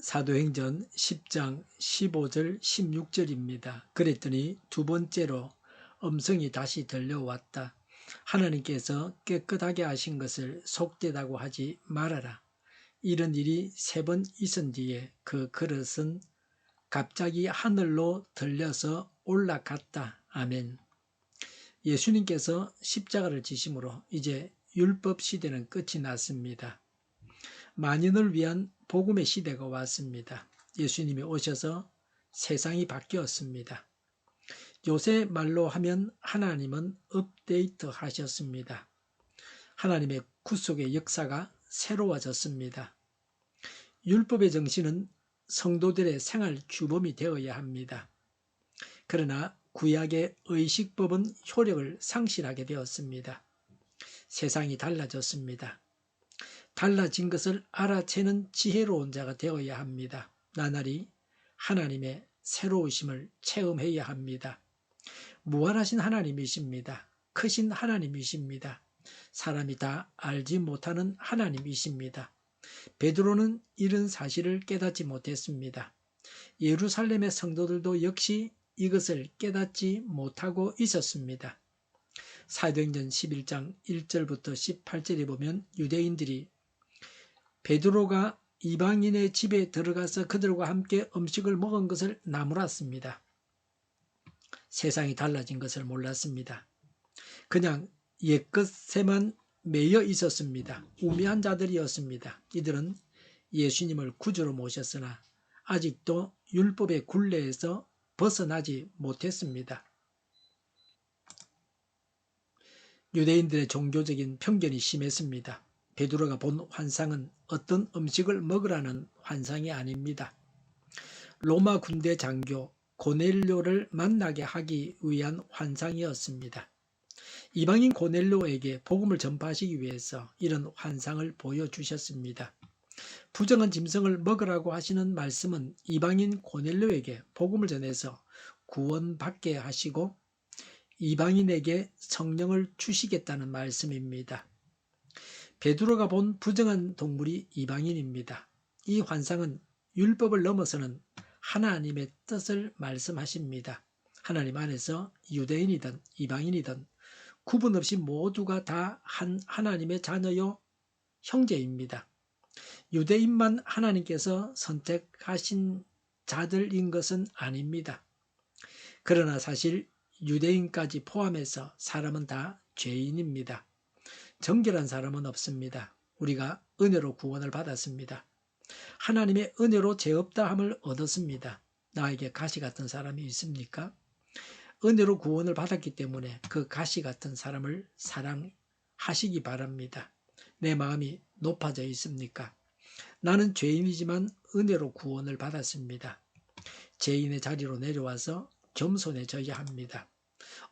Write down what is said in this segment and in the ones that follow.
사도행전 10장 15절 16절입니다. 그랬더니 두 번째로 음성이 다시 들려왔다. 하나님께서 깨끗하게 하신 것을 속되다고 하지 말아라. 이런 일이 3번 있은 뒤에 그 그릇은 갑자기 하늘로 들려서 올라갔다. 아멘. 예수님께서 십자가를 지심으로 이제 율법 시대는 끝이 났습니다. 만인을 위한 복음의 시대가 왔습니다. 예수님이 오셔서 세상이 바뀌었습니다. 요새 말로 하면 하나님은 업데이트 하셨습니다. 하나님의 구속의 역사가 새로워졌습니다. 율법의 정신은 성도들의 생활 규범이 되어야 합니다. 그러나 구약의 의식법은 효력을 상실하게 되었습니다. 세상이 달라졌습니다. 달라진 것을 알아채는 지혜로운 자가 되어야 합니다. 나날이 하나님의 새로우심을 체험해야 합니다. 무한하신 하나님이십니다. 크신 하나님이십니다. 사람이 다 알지 못하는 하나님이십니다. 베드로는 이런 사실을 깨닫지 못했습니다. 예루살렘의 성도들도 역시 이것을 깨닫지 못하고 있었습니다. 사도행전 11장 1절부터 18절에 보면 유대인들이 베드로가 이방인의 집에 들어가서 그들과 함께 음식을 먹은 것을 나무랐습니다. 세상이 달라진 것을 몰랐습니다. 그냥 옛것에만 매여 있었습니다. 우매한 자들이었습니다. 이들은 예수님을 구주로 모셨으나 아직도 율법의 굴레에서 벗어나지 못했습니다. 유대인들의 종교적인 편견이 심했습니다. 베드로가 본 환상은 어떤 음식을 먹으라는 환상이 아닙니다. 로마 군대 장교 고넬료를 만나게 하기 위한 환상이었습니다. 이방인 고넬료에게 복음을 전파하시기 위해서 이런 환상을 보여주셨습니다. 부정한 짐승을 먹으라고 하시는 말씀은 이방인 고넬료에게 복음을 전해서 구원받게 하시고 이방인에게 성령을 주시겠다는 말씀입니다. 베드로가 본 부정한 동물이 이방인입니다. 이 환상은 율법을 넘어서는 하나님의 뜻을 말씀하십니다. 하나님 안에서 유대인이든 이방인이든 구분 없이 모두가 다 한 하나님의 자녀요 형제입니다. 유대인만 하나님께서 선택하신 자들인 것은 아닙니다. 그러나 사실 유대인까지 포함해서 사람은 다 죄인입니다. 정결한 사람은 없습니다. 우리가 은혜로 구원을 받았습니다. 하나님의 은혜로 죄 없다 함을 얻었습니다. 나에게 가시 같은 사람이 있습니까? 은혜로 구원을 받았기 때문에 그 가시 같은 사람을 사랑하시기 바랍니다. 내 마음이 높아져 있습니까? 나는 죄인이지만 은혜로 구원을 받았습니다. 죄인의 자리로 내려와서 겸손해져야 합니다.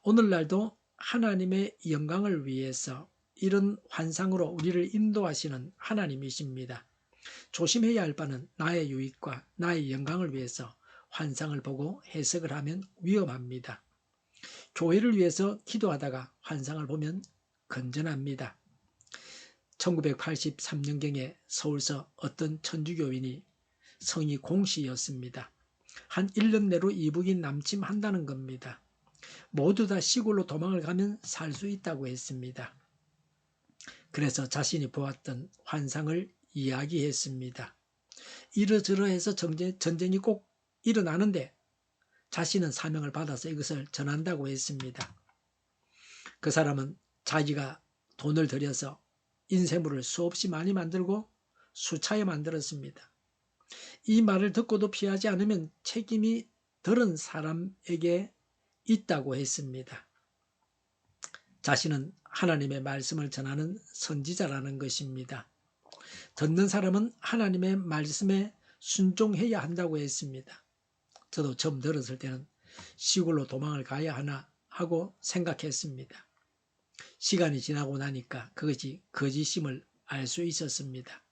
오늘날도 하나님의 영광을 위해서 이런 환상으로 우리를 인도하시는 하나님이십니다. 조심해야 할 바는 나의 유익과 나의 영광을 위해서 환상을 보고 해석을 하면 위험합니다. 교회를 위해서 기도하다가 환상을 보면 건전합니다. 1983년경에 서울서 어떤 천주교인이 성이 공시였습니다. 한 1년 내로 이북인 남침한다는 겁니다. 모두 다 시골로 도망을 가면 살 수 있다고 했습니다. 그래서 자신이 보았던 환상을 이야기했습니다. 이러저러해서 전쟁이 꼭 일어나는데 자신은 사명을 받아서 이것을 전한다고 했습니다. 그 사람은 자기가 돈을 들여서 인쇄물을 수없이 많이 만들고 수차에 만들었습니다. 이 말을 듣고도 피하지 않으면 책임이 덜은 사람에게 있다고 했습니다. 자신은 하나님의 말씀을 전하는 선지자라는 것입니다. 듣는 사람은 하나님의 말씀에 순종해야 한다고 했습니다. 저도 처음 들었을 때는 시골로 도망을 가야 하나 하고 생각했습니다. 시간이 지나고 나니까 그것이 거짓임을 알 수 있었습니다.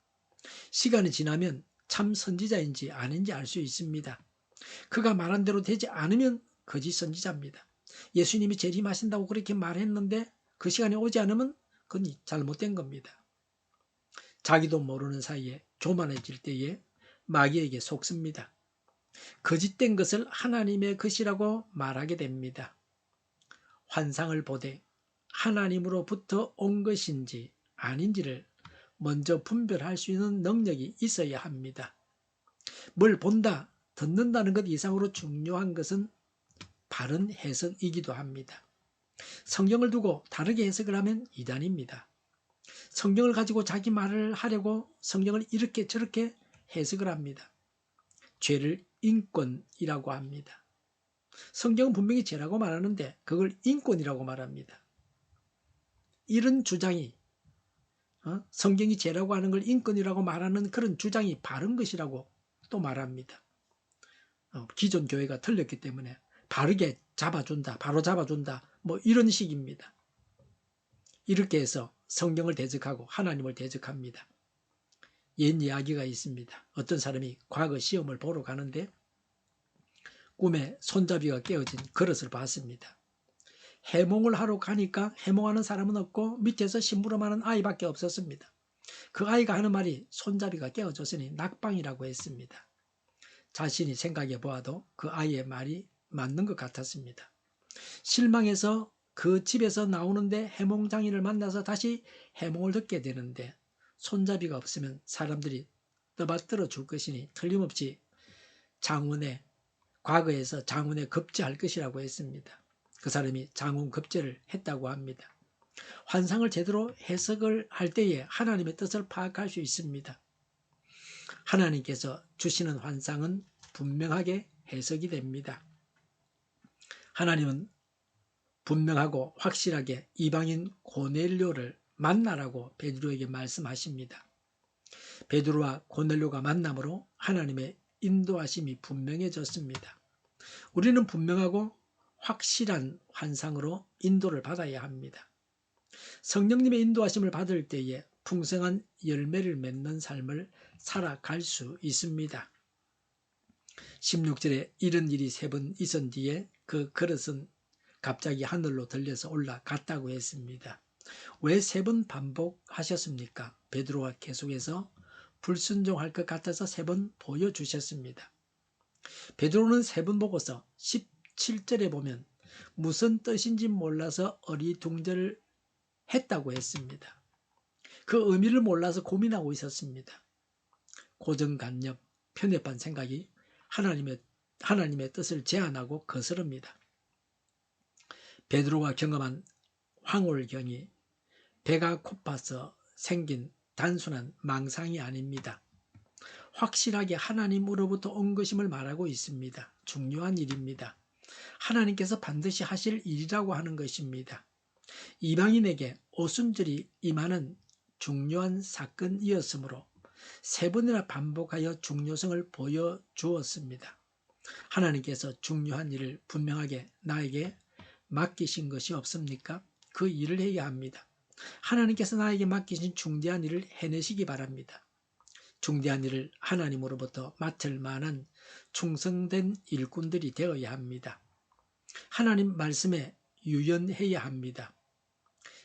시간이 지나면 참 선지자인지 아닌지 알 수 있습니다. 그가 말한 대로 되지 않으면 거짓 선지자입니다. 예수님이 재림하신다고 그렇게 말했는데 그 시간이 오지 않으면 그건 잘못된 겁니다. 자기도 모르는 사이에 교만해질 때에 마귀에게 속습니다. 거짓된 것을 하나님의 것이라고 말하게 됩니다. 환상을 보되 하나님으로부터 온 것인지 아닌지를 먼저 분별할 수 있는 능력이 있어야 합니다. 뭘 본다, 듣는다는 것 이상으로 중요한 것은 바른 해석이기도 합니다. 성경을 두고 다르게 해석을 하면 이단입니다. 성경을 가지고 자기 말을 하려고 성경을 이렇게 저렇게 해석을 합니다. 죄를 인권이라고 합니다. 성경은 분명히 죄라고 말하는데 그걸 인권이라고 말합니다. 이런 주장이 성경이 죄라고 하는 걸 인권이라고 말하는 그런 주장이 바른 것이라고 또 말합니다. 기존 교회가 틀렸기 때문에 바르게 잡아준다, 바로 잡아준다, 뭐 이런 식입니다. 이렇게 해서 성경을 대적하고 하나님을 대적합니다. 옛 이야기가 있습니다. 어떤 사람이 과거 시험을 보러 가는데 꿈에 손잡이가 깨어진 그릇을 봤습니다. 해몽을 하러 가니까 해몽하는 사람은 없고 밑에서 심부름하는 아이밖에 없었습니다. 그 아이가 하는 말이 손잡이가 깨어졌으니 낙방이라고 했습니다. 자신이 생각해 보아도 그 아이의 말이 맞는 것 같았습니다. 실망해서 그 집에서 나오는데 해몽장인을 만나서 다시 해몽을 듣게 되는데 손잡이가 없으면 사람들이 떠받들어 줄 것이니 틀림없이 과거에서 장운에 급제할 것이라고 했습니다. 그 사람이 장운 급제를 했다고 합니다. 환상을 제대로 해석을 할 때에 하나님의 뜻을 파악할 수 있습니다. 하나님께서 주시는 환상은 분명하게 해석이 됩니다. 하나님은 분명하고 확실하게 이방인 고넬료를 만나라고 베드로에게 말씀하십니다. 베드로와 고넬료가 만남으로 하나님의 인도하심이 분명해졌습니다. 우리는 분명하고 확실한 환상으로 인도를 받아야 합니다. 성령님의 인도하심을 받을 때에 풍성한 열매를 맺는 삶을 살아갈 수 있습니다. 16절에 이런 일이 3번 있은 뒤에 그 그릇은 갑자기 하늘로 들려서 올라갔다고 했습니다. 왜 3번 반복하셨습니까? 베드로가 계속해서 불순종할 것 같아서 3번 보여주셨습니다. 베드로는 3번 보고서 17절에 보면 무슨 뜻인지 몰라서 어리둥절 했다고 했습니다. 그 의미를 몰라서 고민하고 있었습니다. 고정관념, 편협한 생각이 하나님의 뜻을 제한하고 거스릅니다. 베드로가 경험한 황홀경이 배가 고파서 생긴 단순한 망상이 아닙니다. 확실하게 하나님으로부터 온 것임을 말하고 있습니다. 중요한 일입니다. 하나님께서 반드시 하실 일이라고 하는 것입니다. 이방인에게 오순절이 임하는 중요한 사건이었으므로 3번이나 반복하여 중요성을 보여주었습니다. 하나님께서 중요한 일을 분명하게 나에게 맡기신 것이 없습니까? 그 일을 해야 합니다. 하나님께서 나에게 맡기신 중대한 일을 해내시기 바랍니다. 중대한 일을 하나님으로부터 맡을 만한 충성된 일꾼들이 되어야 합니다. 하나님 말씀에 유연해야 합니다.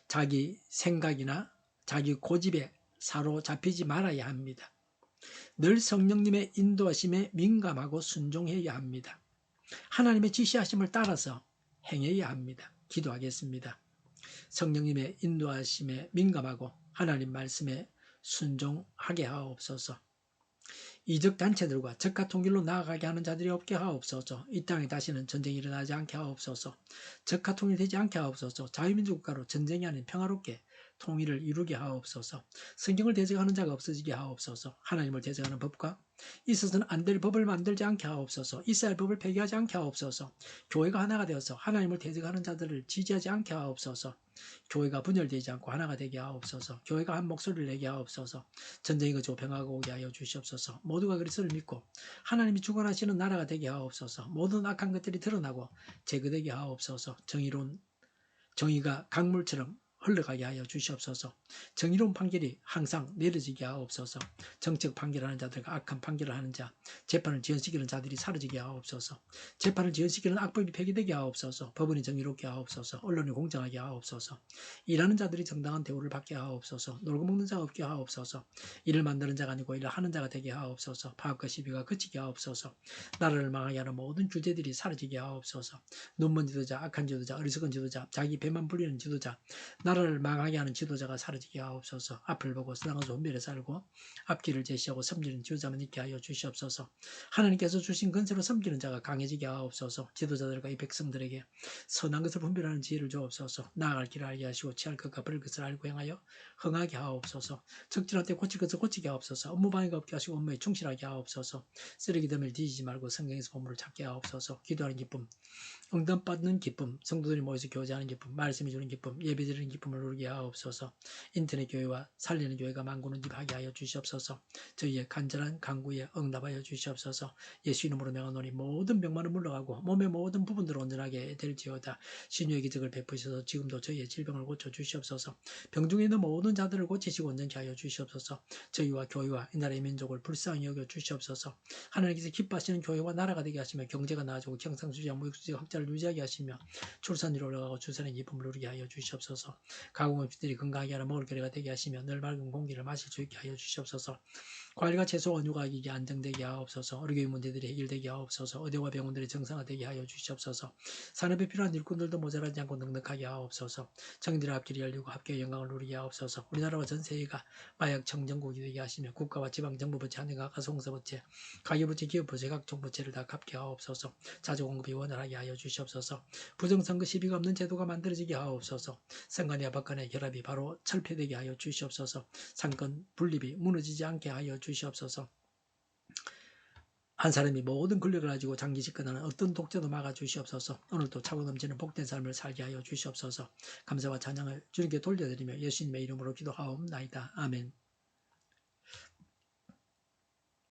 자기 생각이나 자기 고집에 사로잡히지 말아야 합니다. 늘 성령님의 인도하심에 민감하고 순종해야 합니다. 하나님의 지시하심을 따라서 행해야 합니다. 기도하겠습니다. 성령님의 인도하심에 민감하고 하나님 말씀에 순종하게 하옵소서. 이적 단체들과 적화 통일로 나아가게 하는 자들이 없게 하옵소서. 이 땅에 다시는 전쟁이 일어나지 않게 하옵소서. 적화 통일되지 않게 하옵소서. 자유민주 국가로 전쟁이 아닌 평화롭게 통일을 이루게 하옵소서. 성경을 대적하는 자가 없어지게 하옵소서. 하나님을 대적하는 법과 있어서는 안 될 법을 만들지 않게 하옵소서. 있어야 할 법을 폐기하지 않게 하옵소서. 교회가 하나가 되어서 하나님을 대적하는 자들을 지지하지 않게 하옵소서. 교회가 분열되지 않고 하나가 되게 하옵소서. 교회가 한 목소리를 내게 하옵소서. 전쟁이 그치고 평화가 오게 하여 주시옵소서. 모두가 그리스도를 믿고 하나님이 주관하시는 나라가 되게 하옵소서. 모든 악한 것들이 드러나고 제거되게 하옵소서. 정의가 강물처럼 흘러가게 하여 주시옵소서. 정의로운 판결이 항상 내려지게 하옵소서. 정책 판결하는 자들과 악한 판결을 하는 자, 재판을 지연시키는 자들이 사라지게 하옵소서. 재판을 지연시키는 악법이 폐기되게 하옵소서. 법원이 정의롭게 하옵소서. 언론이 공정하게 하옵소서. 일하는 자들이 정당한 대우를 받게 하옵소서. 놀고 먹는 자가 없게 하옵소서. 일을 만드는 자가 아니고 일을 하는 자가 되게 하옵소서. 파업과 시비가 그치게 하옵소서. 나라를 망하게 하는 모든 주제들이 사라지게 하옵소서. 눈먼 지도자, 악한 지도자, 어리석은 지도자, 자기 배만 불리는 지도자, 나라를 망하게 하는 지도자가 사라지게 하옵소서. 앞을 보고 선악에서 분별해 살고 앞길을 제시하고 섬기는 지도자만 있게 하여 주시옵소서. 하나님께서 주신 건세로 섬기는 자가 강해지게 하옵소서. 지도자들과 이 백성들에게 선한 것을 분별하는 지혜를 주옵소서. 나아갈 길을 알게 하시고 취할 것과 버릴 것을 알고 행하여 흥하게 하옵소서. 적절할 때 고칠 것을 고치게 하옵소서. 업무 방해가 없게 하시고 업무에 충실하게 하옵소서. 쓰레기 더미를 뒤지지 말고 성경에서 보물을 찾게 하옵소서. 기도하는 기쁨, 응답받는 기쁨, 성도들이 모여서 교제하는 기쁨, 말씀이 주는 기쁨, 예배드리는 기쁨을 누리게 하옵소서. 인터넷 교회와 살리는 교회가 만군을 집하게 하여 주시옵소서. 저희의 간절한 간구에 응답하여 주시옵소서. 예수 이름으로 명하노니 모든 병만은 물러가고 몸의 모든 부분들을 온전하게 될지어다. 신유의 기적을 베푸셔서 지금도 저희의 질병을 고쳐 주시옵소서. 병중에 있는 모든 자들을 고치시고 온전케 하여 주시옵소서. 저희와 교회와 이 나라의 민족을 불쌍히 여겨 주시옵소서. 하나님께서 기뻐하시는 교회와 나라가 되게 하시며 경제가 나아지고 경상수지와 무역수지가 확자를 유지하게 하시며 출산율이 올라가고 출산의 기쁨을 누리게 하여 주시옵소서. 가공업체들이 건강하게 하는 먹을 거리가 되게 하시며 늘 맑은 공기를 마실 수 있게 하여 주시옵소서. 과일과 채소와 누가기가 안정되게 하옵소서. 의료의 문제들이 해결되게 하옵소서. 의대와 병원들이 정상화되게 하여 주시옵소서. 산업에 필요한 일꾼들도 모자라지 않고 넉넉하게 하옵소서. 정의들의 앞길이 열리고 합계의 영광을 누리게 하옵소서. 우리나라와 전 세계가 마약 청정국이 되게 하시며 국가와 지방정부부채, 한den과 가송서부채, 가계부채, 기업부채, 각종 부채를 다 갚게 하옵소서. 자주공급이 원활하게 하여 주시옵소서. 부정선거 시비가 없는 제도가 만들어지게 하옵소서. 선관위와 법관의 결합이 바로 철폐되게 하여 주시옵소서. 상권 분립이 무너지지 않게 하여 주시옵소서. 한 사람이 모든 권력을 가지고 장기 집권하는 어떤 독재도 막아 주시옵소서. 오늘도 차고 넘치는 복된 삶을 살게 하여 주시옵소서. 감사와 찬양을 주님께 돌려드리며 예수님의 이름으로 기도하옵나이다. 아멘.